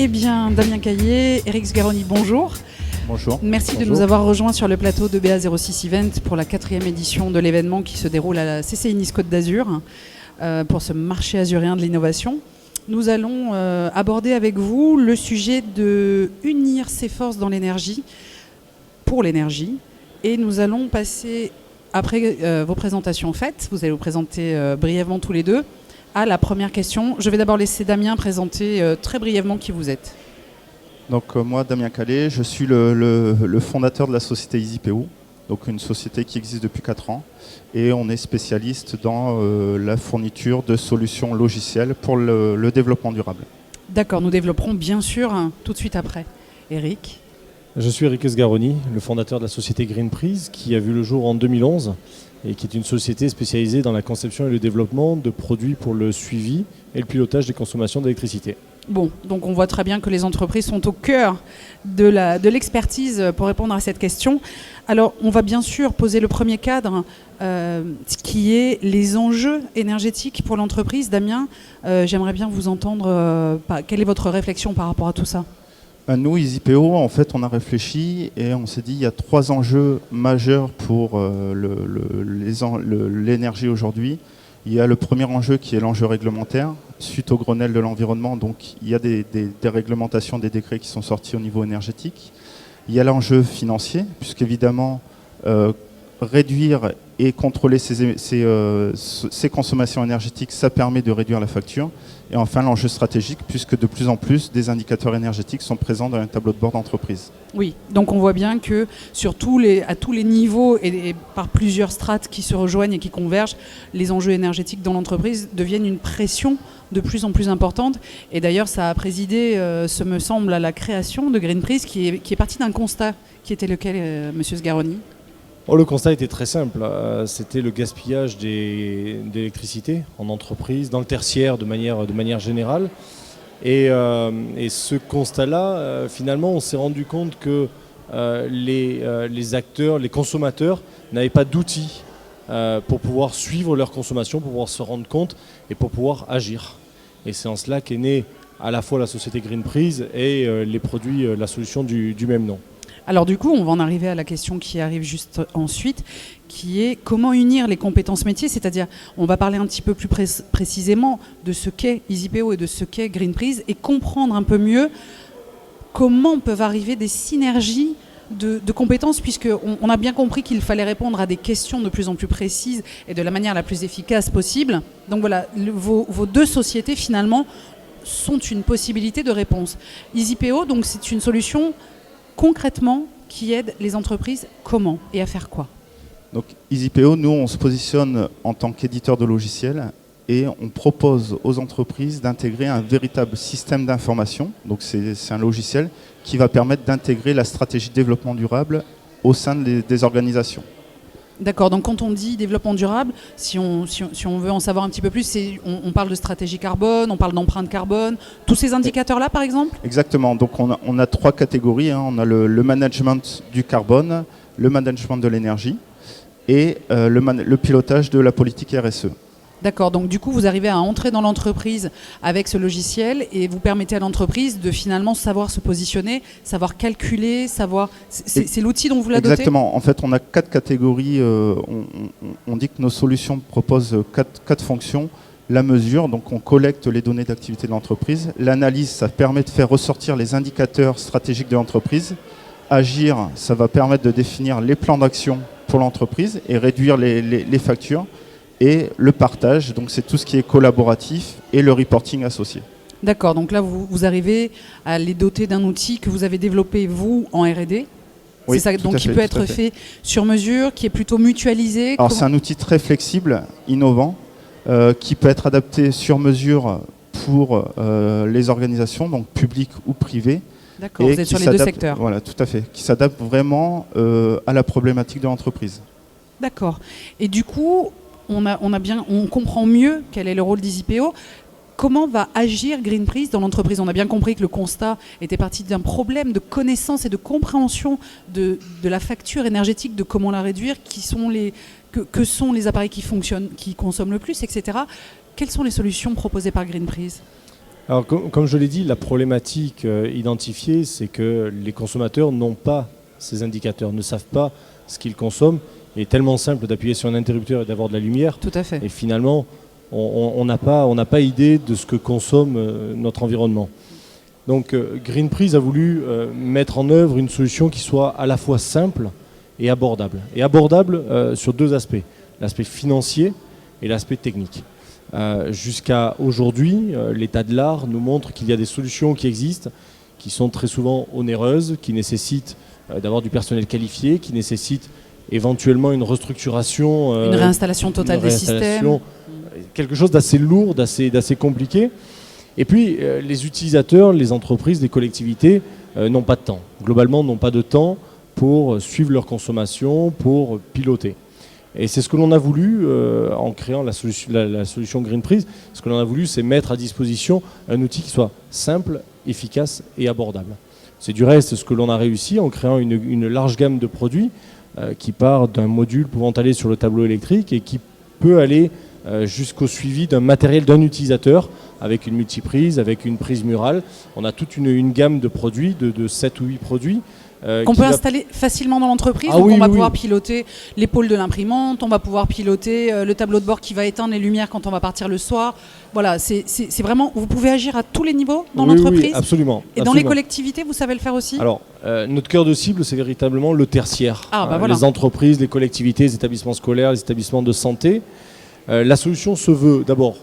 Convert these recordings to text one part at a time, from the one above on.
Eh bien, Damien Caillé, Eric Sgaroni, bonjour. Bonjour. Merci Bonjour. de nous avoir rejoints sur le plateau de BA06 Event pour la 4e édition de l'événement qui se déroule à la CCI Nice Côte d'Azur pour ce marché azuréen de l'innovation. Nous allons aborder avec vous le sujet de unir ses forces dans l'énergie, pour l'énergie. Et nous allons passer, après vos présentations faites, vous allez vous présenter brièvement tous les deux, à la première question. Je vais d'abord laisser Damien présenter très brièvement qui vous êtes. Donc moi, Damien Caillé, je suis le fondateur de la société EasyPO, donc une société qui existe depuis 4 ans. Et on est spécialiste dans la fourniture de solutions logicielles pour le développement durable. D'accord, nous développerons bien sûr tout de suite après. Eric. Je suis Eric Sgaroni, le fondateur de la société Greenprise, qui a vu le jour en 2011 et qui est une société spécialisée dans la conception et le développement de produits pour le suivi et le pilotage des consommations d'électricité. Bon, donc on voit très bien que les entreprises sont au cœur de l'expertise pour répondre à cette question. Alors, on va bien sûr poser le premier cadre, qui est les enjeux énergétiques pour l'entreprise. Damien, j'aimerais bien vous entendre. Quelle est votre réflexion par rapport à tout ça ? Nous, EasyPO, en fait, on a réfléchi et on s'est dit qu'il y a 3 enjeux majeurs pour l'énergie aujourd'hui. Il y a le premier enjeu qui est l'enjeu réglementaire. Suite au Grenelle de l'environnement, donc il y a des réglementations, des décrets qui sont sortis au niveau énergétique. Il y a l'enjeu financier, puisqu'évidemment, réduire et contrôler ces consommations énergétiques, ça permet de réduire la facture. Et enfin, l'enjeu stratégique, puisque de plus en plus, des indicateurs énergétiques sont présents dans un tableau de bord d'entreprise. Oui, donc on voit bien que à tous les niveaux et par plusieurs strates qui se rejoignent et qui convergent, les enjeux énergétiques dans l'entreprise deviennent une pression de plus en plus importante. Et d'ailleurs, ça a présidé, ce me semble, à la création de Greenprise, qui est partie d'un constat qui était lequel, Monsieur Sgaroni ? Le constat était très simple, c'était le gaspillage d'électricité en entreprise, dans le tertiaire de manière générale. Et ce constat-là, finalement, on s'est rendu compte que les acteurs, les consommateurs n'avaient pas d'outils pour pouvoir suivre leur consommation, pour pouvoir se rendre compte et pour pouvoir agir. Et c'est en cela qu'est née à la fois la société Greenprise et les produits, la solution du même nom. Alors du coup, on va en arriver à la question qui arrive juste ensuite, qui est comment unir les compétences métiers, c'est-à-dire on va parler un petit peu plus précisément de ce qu'est EasyPO et de ce qu'est Greenprise et comprendre un peu mieux comment peuvent arriver des synergies de compétences, puisqu'on a bien compris qu'il fallait répondre à des questions de plus en plus précises et de la manière la plus efficace possible. Donc voilà, vos deux sociétés finalement sont une possibilité de réponse. EasyPO, donc c'est une solution concrètement qui aide les entreprises comment et à faire quoi ? Donc EasyPO, nous, on se positionne en tant qu'éditeur de logiciels et on propose aux entreprises d'intégrer un véritable système d'information. Donc c'est un logiciel qui va permettre d'intégrer la stratégie de développement durable au sein des organisations. D'accord, donc quand on dit développement durable, si on veut en savoir un petit peu plus, on parle de stratégie carbone, on parle d'empreinte carbone, tous ces indicateurs-là par exemple ? Exactement, donc on a 3 catégories, on a le management du carbone, le management de l'énergie et le pilotage de la politique RSE. D'accord, donc du coup vous arrivez à entrer dans l'entreprise avec ce logiciel et vous permettez à l'entreprise de finalement savoir se positionner, savoir calculer, savoir... C'est l'outil dont vous la dotez ? Exactement, en fait on a 4 catégories, on dit que nos solutions proposent 4 fonctions. La mesure, donc on collecte les données d'activité de l'entreprise. L'analyse, ça permet de faire ressortir les indicateurs stratégiques de l'entreprise. Agir, ça va permettre de définir les plans d'action pour l'entreprise et réduire les factures. Et le partage, donc c'est tout ce qui est collaboratif et le reporting associé. D'accord, donc là vous arrivez à les doter d'un outil que vous avez développé vous en R&D. Oui, c'est ça, donc qui peut être fait sur mesure, qui est plutôt mutualisé. Alors c'est un outil très flexible, innovant, qui peut être adapté sur mesure pour les organisations, donc publiques ou privées. D'accord, vous êtes sur les 2 secteurs. Voilà, tout à fait, qui s'adapte vraiment à la problématique de l'entreprise. D'accord, et du coup... On comprend mieux quel est le rôle d'EasyPO. Comment va agir Greenprise dans l'entreprise ? On a bien compris que le constat était parti d'un problème de connaissance et de compréhension de la facture énergétique, de comment la réduire, que sont les appareils qui fonctionnent, qui consomment le plus, etc. Quelles sont les solutions proposées par Greenprise ? Alors, comme je l'ai dit, la problématique identifiée, c'est que les consommateurs n'ont pas ces indicateurs, ne savent pas ce qu'ils consomment. Il est tellement simple d'appuyer sur un interrupteur et d'avoir de la lumière. Tout à fait. Et finalement, on n'a pas idée de ce que consomme notre environnement. Donc Greenprice a voulu mettre en œuvre une solution qui soit à la fois simple et abordable. Et abordable sur deux aspects, l'aspect financier et l'aspect technique. Jusqu'à aujourd'hui, l'état de l'art nous montre qu'il y a des solutions qui existent, qui sont très souvent onéreuses, qui nécessitent d'avoir du personnel qualifié, qui nécessitent éventuellement une restructuration, une réinstallation totale des systèmes, quelque chose d'assez lourd, d'assez compliqué. Et puis les utilisateurs, les entreprises, les collectivités n'ont pas de temps. Globalement, n'ont pas de temps pour suivre leur consommation, pour piloter. Et c'est ce que l'on a voulu en créant la solution Greenprice. Ce que l'on a voulu, c'est mettre à disposition un outil qui soit simple, efficace et abordable. C'est du reste ce que l'on a réussi en créant une large gamme de produits qui part d'un module pouvant aller sur le tableau électrique et qui peut aller jusqu'au suivi d'un matériel d'un utilisateur avec une multiprise, avec une prise murale. On a toute une gamme de produits, de 7 ou 8 produits. Qu'on peut installer facilement dans l'entreprise. Donc on va pouvoir piloter l'épaule de l'imprimante, on va pouvoir piloter le tableau de bord qui va éteindre les lumières quand on va partir le soir. Voilà, c'est vraiment, vous pouvez agir à tous les niveaux dans l'entreprise. Oui, absolument. Et dans les collectivités, vous savez le faire aussi? Alors, notre cœur de cible, c'est véritablement le tertiaire. Voilà. Les entreprises, les collectivités, les établissements scolaires, les établissements de santé. La solution se veut d'abord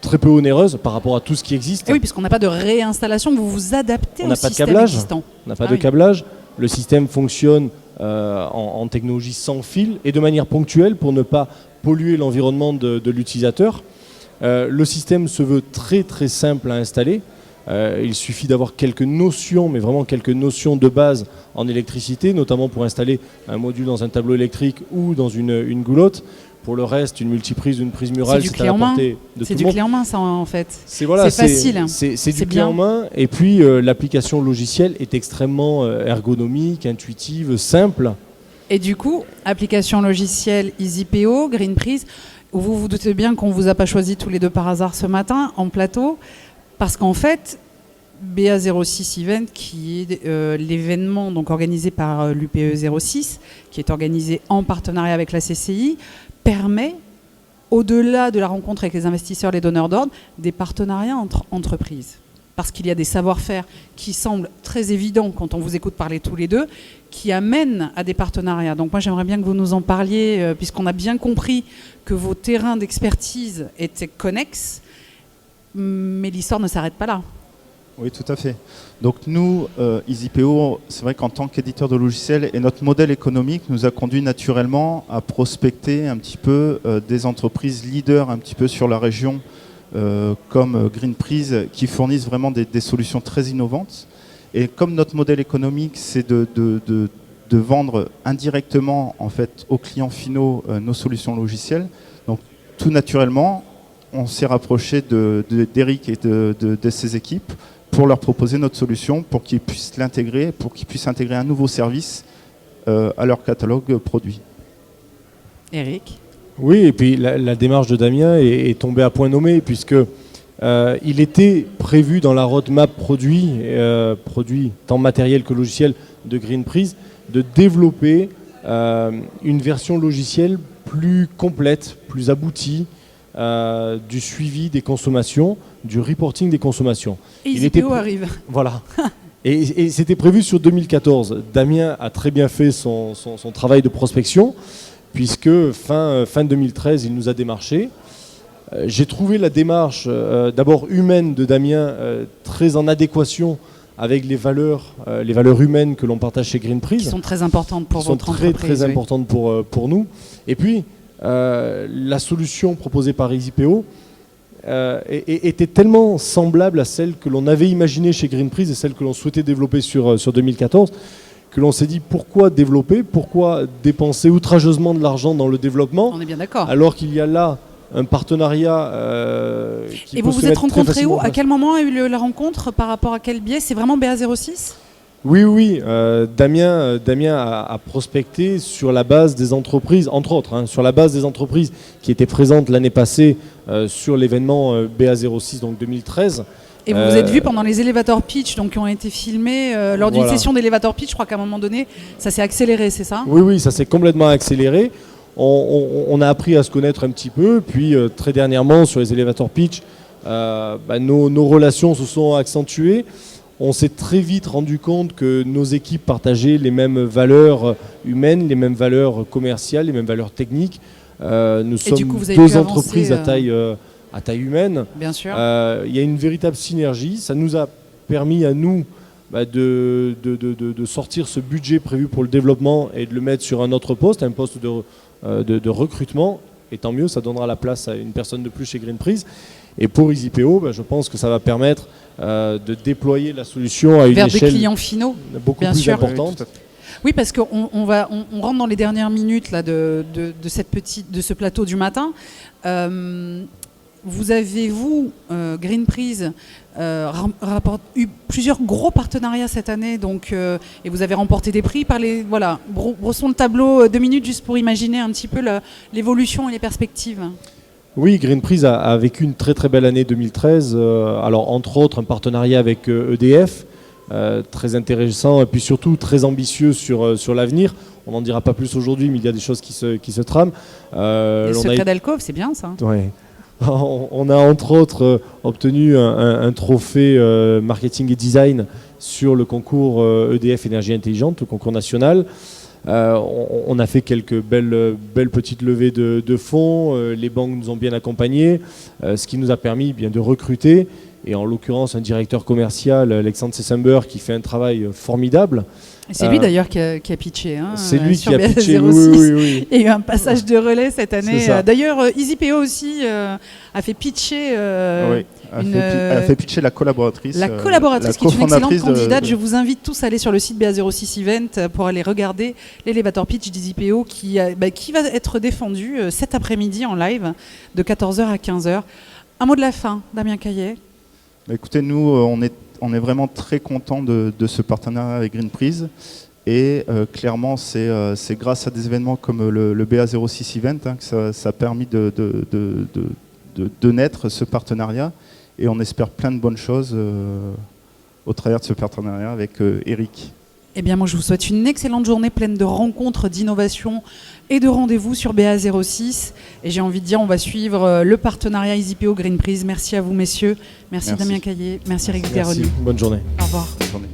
très peu onéreuse par rapport à tout ce qui existe. Et oui, puisqu'on n'a pas de réinstallation, vous vous adaptez au système existant. On n'a pas de câblage. Le système fonctionne en technologie sans fil et de manière ponctuelle pour ne pas polluer l'environnement de l'utilisateur. Le système se veut très très simple à installer. Il suffit d'avoir quelques notions, mais vraiment quelques notions de base en électricité, notamment pour installer un module dans un tableau électrique ou dans une goulotte. Pour le reste, une multiprise, une prise murale, c'est à la portée de tout le monde. C'est du clé en main, ça, en fait. C'est facile. C'est du clé en main. Et puis, l'application logicielle est extrêmement ergonomique, intuitive, simple. Et du coup, application logicielle EasyPO, Greenprice, vous vous doutez bien qu'on ne vous a pas choisi tous les deux par hasard ce matin en plateau, parce qu'en fait, BA06 Event, qui est l'événement donc organisé par l'UPE 06, qui est organisé en partenariat avec la CCI, permet, au-delà de la rencontre avec les investisseurs, les donneurs d'ordre, des partenariats entre entreprises. Parce qu'il y a des savoir-faire qui semblent très évidents quand on vous écoute parler tous les deux, qui amènent à des partenariats. Donc moi, j'aimerais bien que vous nous en parliez, puisqu'on a bien compris que vos terrains d'expertise étaient connexes, mais l'histoire ne s'arrête pas là. Oui, tout à fait. Donc nous, EasyPO, c'est vrai qu'en tant qu'éditeur de logiciels, et notre modèle économique nous a conduit naturellement à prospecter un petit peu des entreprises leaders un petit peu sur la région, comme Greenprice, qui fournissent vraiment des solutions très innovantes. Et comme notre modèle économique, c'est de vendre indirectement en fait, aux clients finaux nos solutions logicielles, donc tout naturellement, on s'est rapproché d'Eric et de ses équipes pour leur proposer notre solution, pour qu'ils puissent l'intégrer, pour qu'ils puissent intégrer un nouveau service à leur catalogue produit. Eric ? Oui, et puis la démarche de Damien est tombée à point nommé, puisque il était prévu dans la roadmap produit tant matériel que logiciel de Greenprice, de développer une version logicielle plus complète, plus aboutie, du suivi des consommations, du reporting des consommations. Et EasyPO arrive. Voilà. Et c'était prévu sur 2014. Damien a très bien fait son travail de prospection, puisque fin 2013, il nous a démarché. J'ai trouvé la démarche d'abord humaine de Damien très en adéquation avec les valeurs humaines que l'on partage chez Greenprice. Qui sont très importantes pour votre entreprise. Très, très importantes pour nous. Et puis, la solution proposée par EasyPO était tellement semblable à celle que l'on avait imaginée chez Greenprice et celle que l'on souhaitait développer sur 2014, que l'on s'est dit pourquoi développer, pourquoi dépenser outrageusement de l'argent dans le développement. On est bien d'accord. Alors qu'il y a là un partenariat qui Et peut vous se vous êtes mettre très rencontrés facilement où? en place. À quel moment a eu la rencontre? Par rapport à quel biais? C'est vraiment BA06? Oui. Damien a prospecté sur la base des entreprises, entre autres, sur la base des entreprises qui étaient présentes l'année passée sur l'événement BA06, donc 2013. Et vous vous êtes vu pendant les elevator pitch, donc qui ont été filmés lors d'une session d'elevator pitch. Je crois qu'à un moment donné, ça s'est accéléré, c'est ça? Oui, ça s'est complètement accéléré. On a appris à se connaître un petit peu, puis très dernièrement sur les elevator pitch, nos relations se sont accentuées. On s'est très vite rendu compte que nos équipes partageaient les mêmes valeurs humaines, les mêmes valeurs commerciales, les mêmes valeurs techniques. Nous sommes du coup, vous avez deux pu entreprises avancer, à taille humaine. Bien sûr. Il y a une véritable synergie. Ça nous a permis à nous de sortir ce budget prévu pour le développement et de le mettre sur un autre poste, un poste de recrutement. Et tant mieux, ça donnera la place à une personne de plus chez GreenPreeze. Et pour EasyPO, je pense que ça va permettre de déployer la solution à une vers échelle des clients finaux, beaucoup bien plus sûr. importante. Oui, parce qu'on rentre dans les dernières minutes là, de ce plateau du matin. Vous avez, GreenPreeze, eu plusieurs gros partenariats cette année, donc, et vous avez remporté des prix. Brossons le tableau 2 minutes juste pour imaginer un petit peu l'évolution et les perspectives. Oui, GreenPreeze a vécu une très très belle année 2013. Alors entre autres un partenariat avec EDF, très intéressant et puis surtout très ambitieux sur l'avenir. On n'en dira pas plus aujourd'hui, mais il y a des choses qui se trament. Le secret d'Alcove, c'est bien ça. Ouais. On a entre autres obtenu un trophée marketing et design sur le concours EDF Énergie Intelligente, le concours national. On a fait quelques belles petites levées de fonds. Les banques nous ont bien accompagnés, ce qui nous a permis bien de recruter. Et en l'occurrence, un directeur commercial, Alexandre Sessember, qui fait un travail formidable. C'est lui d'ailleurs qui a pitché. C'est lui qui a pitché, oui. Il y a eu un passage de relais cette année. D'ailleurs, EasyPO aussi a fait pitcher. A fait pitcher la collaboratrice. La collaboratrice qui est une excellente candidate. Je vous invite tous à aller sur le site BA06 Event pour aller regarder l'elevator pitch d'EasyPO qui va être défendu cet après-midi en live de 14h à 15h. Un mot de la fin, Damien Caillet. Écoutez, nous, on est vraiment très contents de ce partenariat avec GreenPreeze. Et clairement, c'est grâce à des événements comme le BA06 Event que ça a permis de naître ce partenariat. Et on espère plein de bonnes choses au travers de ce partenariat avec Eric. Eh bien, moi, je vous souhaite une excellente journée pleine de rencontres, d'innovations et de rendez-vous sur BA06. Et j'ai envie de dire, on va suivre le partenariat EasyPO GreenPreeze. Merci à vous, messieurs. Merci. Damien Caillet. Merci Eric Garoni. Bonne journée. Au revoir. Bonne journée.